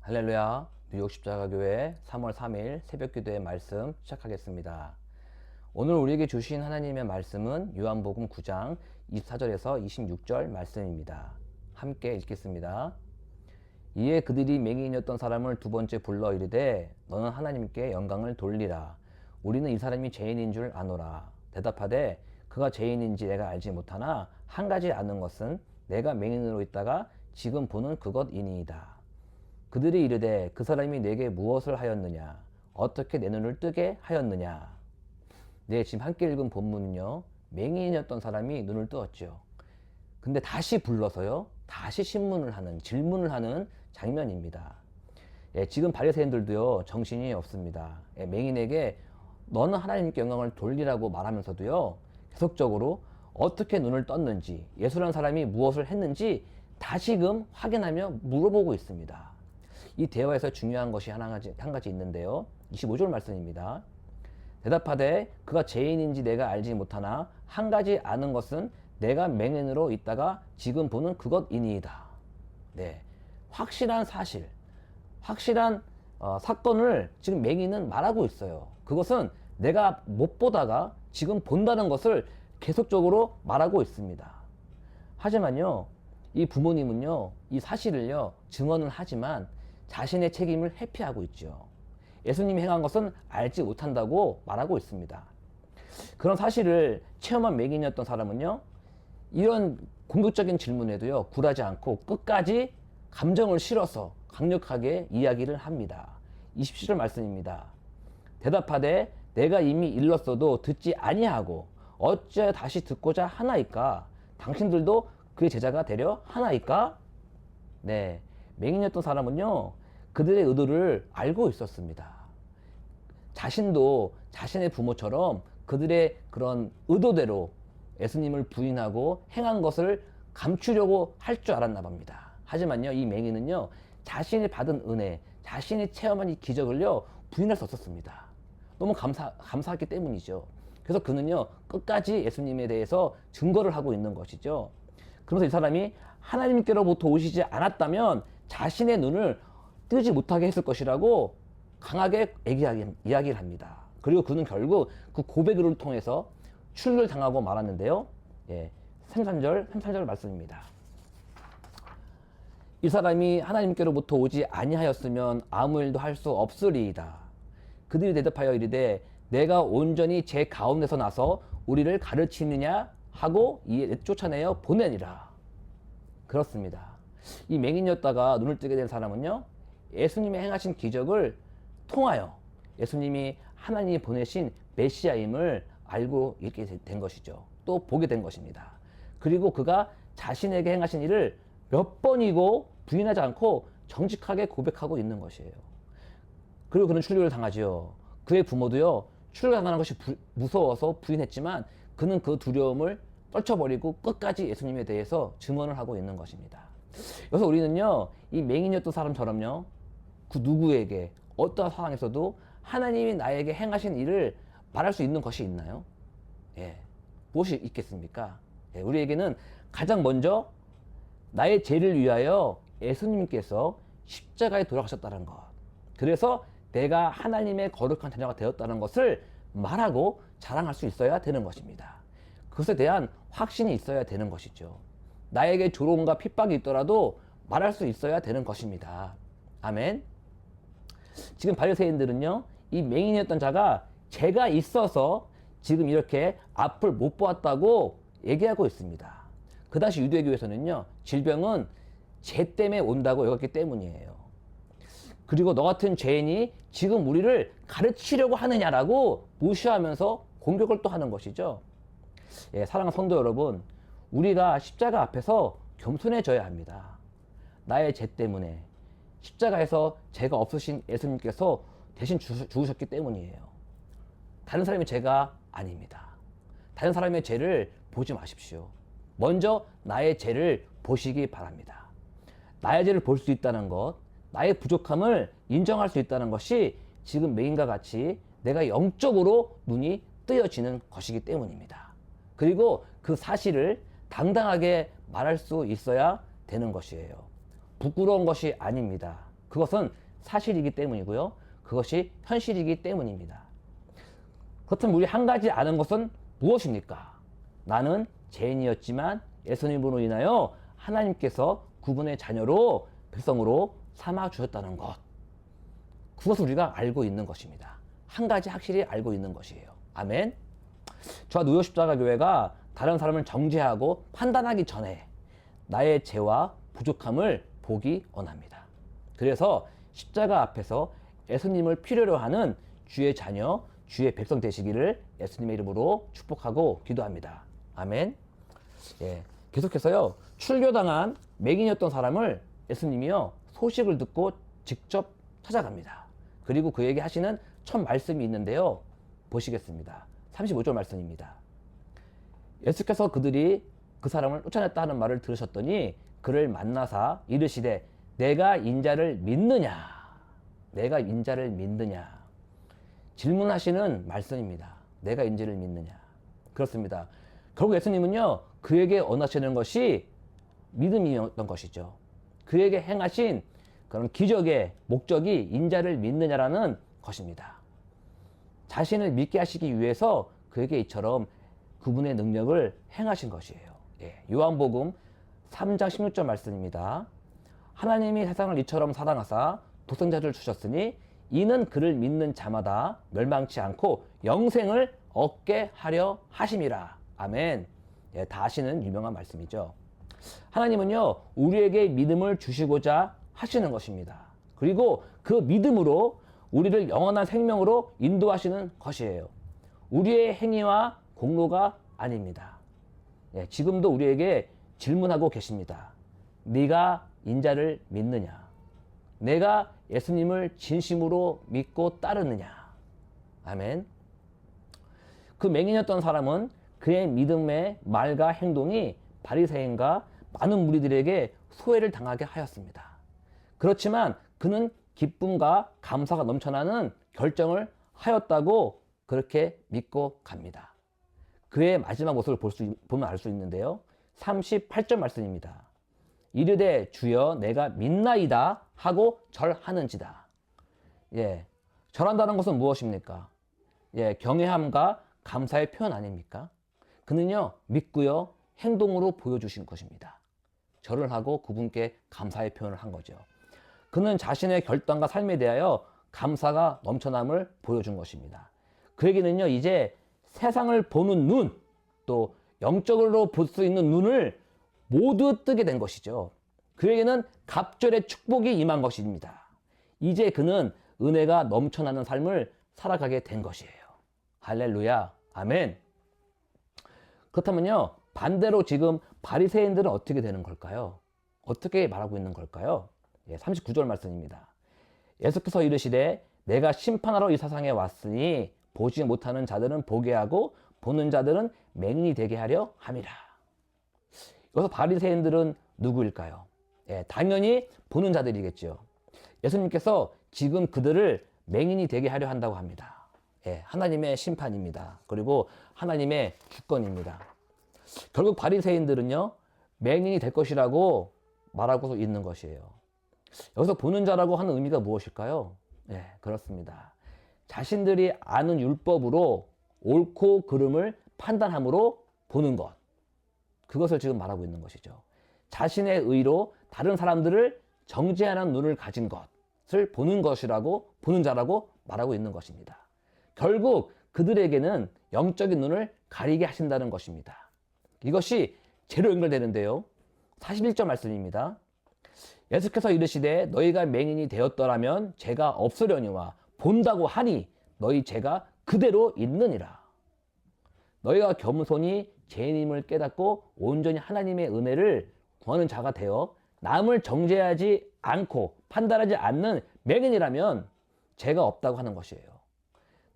할렐루야, 뉴욕 십자가교회 3월 3일 새벽기도의 말씀 시작하겠습니다. 오늘 우리에게 주신 하나님의 말씀은 요한복음 9장 24절에서 26절 말씀입니다. 함께 읽겠습니다. 이에 그들이 맹인이었던 사람을 두 번째 불러 이르되 너는 하나님께 영광을 돌리라. 우리는 이 사람이 죄인인 줄 아노라. 대답하되 그가 죄인인지 내가 알지 못하나 한 가지 아는 것은 내가 맹인으로 있다가 지금 보는 그것이니이다. 그들이 이르되 그 사람이 내게 무엇을 하였느냐? 어떻게 내 눈을 뜨게 하였느냐? 네, 지금 함께 읽은 본문은요, 맹인이었던 사람이 눈을 뜨었죠. 근데 다시 불러서요, 다시 질문을 하는 장면입니다. 예, 지금 바리새인들도요, 정신이 없습니다. 예, 맹인에게 너는 하나님께 영광을 돌리라고 말하면서도요, 계속적으로 어떻게 눈을 떴는지, 예수라는 사람이 무엇을 했는지 다시금 확인하며 물어보고 있습니다. 이 대화에서 중요한 것이 한 가지 있는데요. 25절 말씀입니다. 대답하되 그가 죄인인지 내가 알지 못하나 한 가지 아는 것은 내가 맹인으로 있다가 지금 보는 그것이니이다. 네, 확실한 사실, 확실한 사건을 지금 맹인은 말하고 있어요. 그것은 내가 못 보다가 지금 본다는 것을 계속적으로 말하고 있습니다. 하지만요, 이 부모님은요, 이 사실을요, 증언은 하지만 자신의 책임을 회피하고 있죠. 예수님이 행한 것은 알지 못한다고 말하고 있습니다. 그런 사실을 체험한 맹인이었던 사람은요, 이런 공격적인 질문에도요, 굴하지 않고 끝까지 감정을 실어서 강력하게 이야기를 합니다. 27절 말씀입니다. 대답하되 내가 이미 일렀어도 듣지 아니하고 어찌 다시 듣고자 하나이까? 당신들도 그의 제자가 되려 하나이까? 네, 맹인이었던 사람은요, 그들의 의도를 알고 있었습니다. 자신도 자신의 부모처럼 그들의 그런 의도대로 예수님을 부인하고 행한 것을 감추려고 할 줄 알았나 봅니다. 하지만요, 이 맹인은요, 자신이 받은 은혜, 자신이 체험한 이 기적을요, 부인할 수 없었습니다. 너무 감사했기 때문이죠. 그래서 그는요, 끝까지 예수님에 대해서 증거를 하고 있는 것이죠. 그래서 이 사람이 하나님께로부터 오시지 않았다면 자신의 눈을 뜨지 못하게 했을 것이라고 강하게 이야기를 합니다. 그리고 그는 결국 그 고백을 통해서 출교를 당하고 말았는데요. 예, 34절 말씀입니다. 이 사람이 하나님께로부터 오지 아니하였으면 아무 일도 할 수 없으리이다. 그들이 대답하여 이르되 내가 온전히 제 가운데서 나서 우리를 가르치느냐 하고 이에 쫓아내어 보내니라. 그렇습니다. 이 맹인이었다가 눈을 뜨게 된 사람은요, 예수님이 행하신 기적을 통하여 예수님이 하나님이 보내신 메시아임을 알고 있게 된 것이죠. 또 보게 된 것입니다. 그리고 그가 자신에게 행하신 일을 몇 번이고 부인하지 않고 정직하게 고백하고 있는 것이에요. 그리고 그는 출교를 당하지요. 그의 부모도요, 출교당하는 것이 무서워서 부인했지만 그는 그 두려움을 떨쳐버리고 끝까지 예수님에 대해서 증언을 하고 있는 것입니다. 그래서 우리는요, 이 맹인이었던 사람처럼요, 그 누구에게 어떠한 상황에서도 하나님이 나에게 행하신 일을 말할 수 있는 것이 있나요? 예, 무엇이 있겠습니까? 예, 우리에게는 가장 먼저 나의 죄를 위하여 예수님께서 십자가에 돌아가셨다는 것, 그래서 내가 하나님의 거룩한 자녀가 되었다는 것을 말하고 자랑할 수 있어야 되는 것입니다. 그것에 대한 확신이 있어야 되는 것이죠. 나에게 조롱과 핍박이 있더라도 말할 수 있어야 되는 것입니다. 아멘. 지금 바리새인들은요, 이 맹인이었던 자가 죄가 있어서 지금 이렇게 앞을 못 보았다고 얘기하고 있습니다. 그 당시 유대교에서는요, 질병은 죄 때문에 온다고 여겼기 때문이에요. 그리고 너 같은 죄인이 지금 우리를 가르치려고 하느냐라고 무시하면서 공격을 또 하는 것이죠. 예, 사랑하는 성도 여러분, 우리가 십자가 앞에서 겸손해져야 합니다. 나의 죄 때문에 십자가에서 죄가 없으신 예수님께서 대신 죽으셨기 때문이에요. 다른 사람의 죄가 아닙니다. 다른 사람의 죄를 보지 마십시오. 먼저 나의 죄를 보시기 바랍니다. 나의 죄를 볼 수 있다는 것, 나의 부족함을 인정할 수 있다는 것이 지금 맹인과 같이 내가 영적으로 눈이 뜨여지는 것이기 때문입니다. 그리고 그 사실을 당당하게 말할 수 있어야 되는 것이에요. 부끄러운 것이 아닙니다. 그것은 사실이기 때문이고요. 그것이 현실이기 때문입니다. 그렇다면 우리 한 가지 아는 것은 무엇입니까? 나는 죄인이었지만 예수님으로 인하여 하나님께서 그분의 자녀로 백성으로 삼아 주셨다는 것. 그것을 우리가 알고 있는 것입니다. 한 가지 확실히 알고 있는 것이에요. 아멘. 저와 누요 십자가교회가 다른 사람을 정죄하고 판단하기 전에 나의 죄와 부족함을 보기 원합니다. 그래서 십자가 앞에서 예수님을 필요로 하는 주의 자녀, 주의 백성 되시기를 예수님의 이름으로 축복하고 기도합니다. 아멘. 예, 계속해서요. 출교당한 맹인이었던 사람을 예수님이요 소식을 듣고 직접 찾아갑니다. 그리고 그에게 하시는 첫 말씀이 있는데요. 보시겠습니다. 35절 말씀입니다. 예수께서 그들이 그 사람을 쫓아냈다 하는 말을 들으셨더니 그를 만나사 이르시되 내가 인자를 믿느냐? 내가 인자를 믿느냐? 질문하시는 말씀입니다. 내가 인자를 믿느냐? 그렇습니다. 결국 예수님은요 그에게 원하시는 것이 믿음이었던 것이죠. 그에게 행하신 그런 기적의 목적이 인자를 믿느냐라는 것입니다. 자신을 믿게 하시기 위해서 그에게 이처럼 그분의 능력을 행하신 것이에요. 예, 요한복음 3장 16절 말씀입니다. 하나님이 세상을 이처럼 사랑하사 독생자를 주셨으니 이는 그를 믿는 자마다 멸망치 않고 영생을 얻게 하려 하심이라. 아멘. 예, 다 아시는 유명한 말씀이죠. 하나님은요 우리에게 믿음을 주시고자 하시는 것입니다. 그리고 그 믿음으로 우리를 영원한 생명으로 인도하시는 것이에요. 우리의 행위와 공로가 아닙니다. 예, 지금도 우리에게 질문하고 계십니다. 네가 인자를 믿느냐? 내가 예수님을 진심으로 믿고 따르느냐? 아멘. 그 맹인이었던 사람은 그의 믿음의 말과 행동이 바리새인과 많은 무리들에게 소외를 당하게 하였습니다. 그렇지만 그는 기쁨과 감사가 넘쳐나는 결정을 하였다고 그렇게 믿고 갑니다. 그의 마지막 모습을 보면 알 수 있는데요. 38절 말씀입니다. 이르되 주여 내가 믿나이다 하고 절하는지다. 예, 절한다는 것은 무엇입니까? 예, 경외함과 감사의 표현 아닙니까? 그는요 믿고요 행동으로 보여주신 것입니다. 절을 하고 그분께 감사의 표현을 한 거죠. 그는 자신의 결단과 삶에 대하여 감사가 넘쳐남을 보여준 것입니다. 그에게는요 이제 세상을 보는 눈, 또 영적으로 볼 수 있는 눈을 모두 뜨게 된 것이죠. 그에게는 갑절의 축복이 임한 것입니다. 이제 그는 은혜가 넘쳐나는 삶을 살아가게 된 것이에요. 할렐루야, 아멘. 그렇다면요 반대로 지금 바리새인들은 어떻게 되는 걸까요? 어떻게 말하고 있는 걸까요? 39절 말씀입니다. 예수께서 이르시되 내가 심판하러 이 세상에 왔으니 보지 못하는 자들은 보게 하고 보는 자들은 맹인이 되게 하려 함이라. 여기서 바리새인들은 누구일까요? 당연히 보는 자들이겠죠. 예수님께서 지금 그들을 맹인이 되게 하려 한다고 합니다. 하나님의 심판입니다. 그리고 하나님의 주권입니다. 결국 바리새인들은요 맹인이 될 것이라고 말하고 있는 것이에요. 여기서 보는 자라고 하는 의미가 무엇일까요? 그렇습니다. 자신들이 아는 율법으로 옳고 그름을 판단함으로 보는 것. 그것을 지금 말하고 있는 것이죠. 자신의 의로 다른 사람들을 정죄하는 눈을 가진 것을 보는 것이라고, 보는 자라고 말하고 있는 것입니다. 결국 그들에게는 영적인 눈을 가리게 하신다는 것입니다. 이것이 죄로 연결되는데요. 41절 말씀입니다. 예수께서 이르시되 너희가 맹인이 되었더라면 죄가 없으려니와 본다고 하니 너희 죄가 그대로 있느니라. 너희가 겸손히 죄인임을 깨닫고 온전히 하나님의 은혜를 구하는 자가 되어 남을 정죄하지 않고 판단하지 않는 맹인이라면 죄가 없다고 하는 것이에요.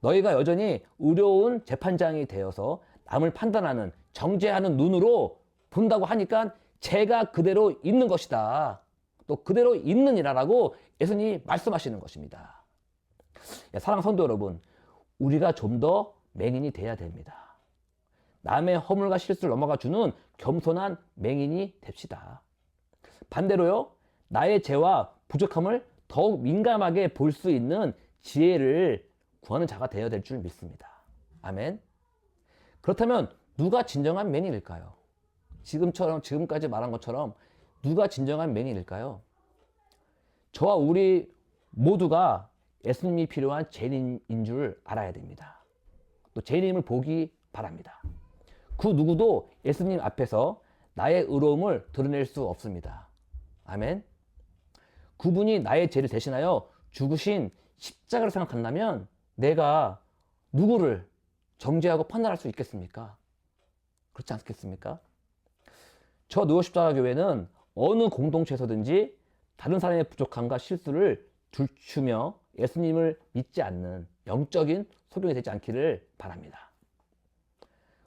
너희가 여전히 의로운 재판장이 되어서 남을 판단하는 정죄하는 눈으로 본다고 하니까 죄가 그대로 있는 것이다. 또 그대로 있느니라라고 예수님이 말씀하시는 것입니다. 사랑하는 성도 여러분, 우리가 좀 더 맹인이 돼야 됩니다. 남의 허물과 실수를 넘어가 주는 겸손한 맹인이 됩시다. 반대로요, 나의 죄와 부족함을 더욱 민감하게 볼 수 있는 지혜를 구하는 자가 되어야 될 줄 믿습니다. 아멘. 그렇다면 누가 진정한 맹인일까요? 지금까지 말한 것처럼 누가 진정한 맹인일까요? 저와 우리 모두가 예수님이 필요한 죄인인 줄 알아야 됩니다. 또 죄인임을 보기 바랍니다. 그 누구도 예수님 앞에서 나의 의로움을 드러낼 수 없습니다. 아멘. 그분이 나의 죄를 대신하여 죽으신 십자가를 생각한다면 내가 누구를 정죄하고 판단할 수 있겠습니까? 그렇지 않겠습니까? 저 누워십자가 교회는 어느 공동체에서든지 다른 사람의 부족함과 실수를 들추며 예수님을 믿지 않는 영적인 소경이 되지 않기를 바랍니다.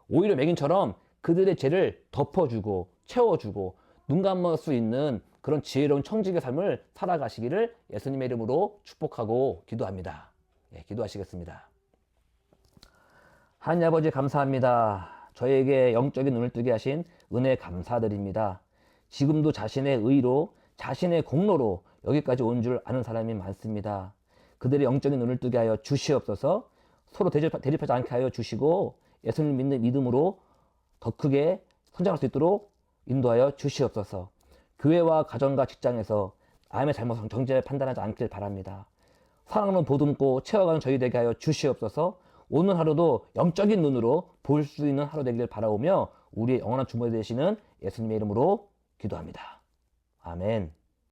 오히려 맹인처럼 그들의 죄를 덮어주고 채워주고 눈 감을 수 있는 그런 지혜로운 청지기의 삶을 살아가시기를 예수님의 이름으로 축복하고 기도합니다. 예, 기도하시겠습니다. 하나님 아버지 감사합니다. 저에게 영적인 눈을 뜨게 하신 은혜 감사드립니다. 지금도 자신의 의로 자신의 공로로 여기까지 온 줄 아는 사람이 많습니다. 그들의 영적인 눈을 뜨게 하여 주시옵소서. 서로 대립하지 않게 하여 주시고 예수님 믿는 믿음으로 더 크게 성장할 수 있도록 인도하여 주시옵소서. 교회와 가정과 직장에서 남의 잘못을 정죄 판단하지 않길 바랍니다. 사랑으로 보듬고 채워가는 저희 되게 하여 주시옵소서. 오늘 하루도 영적인 눈으로 볼 수 있는 하루 되기를 바라오며 우리의 영원한 주모자 되시는 예수님의 이름으로 기도합니다. 아멘.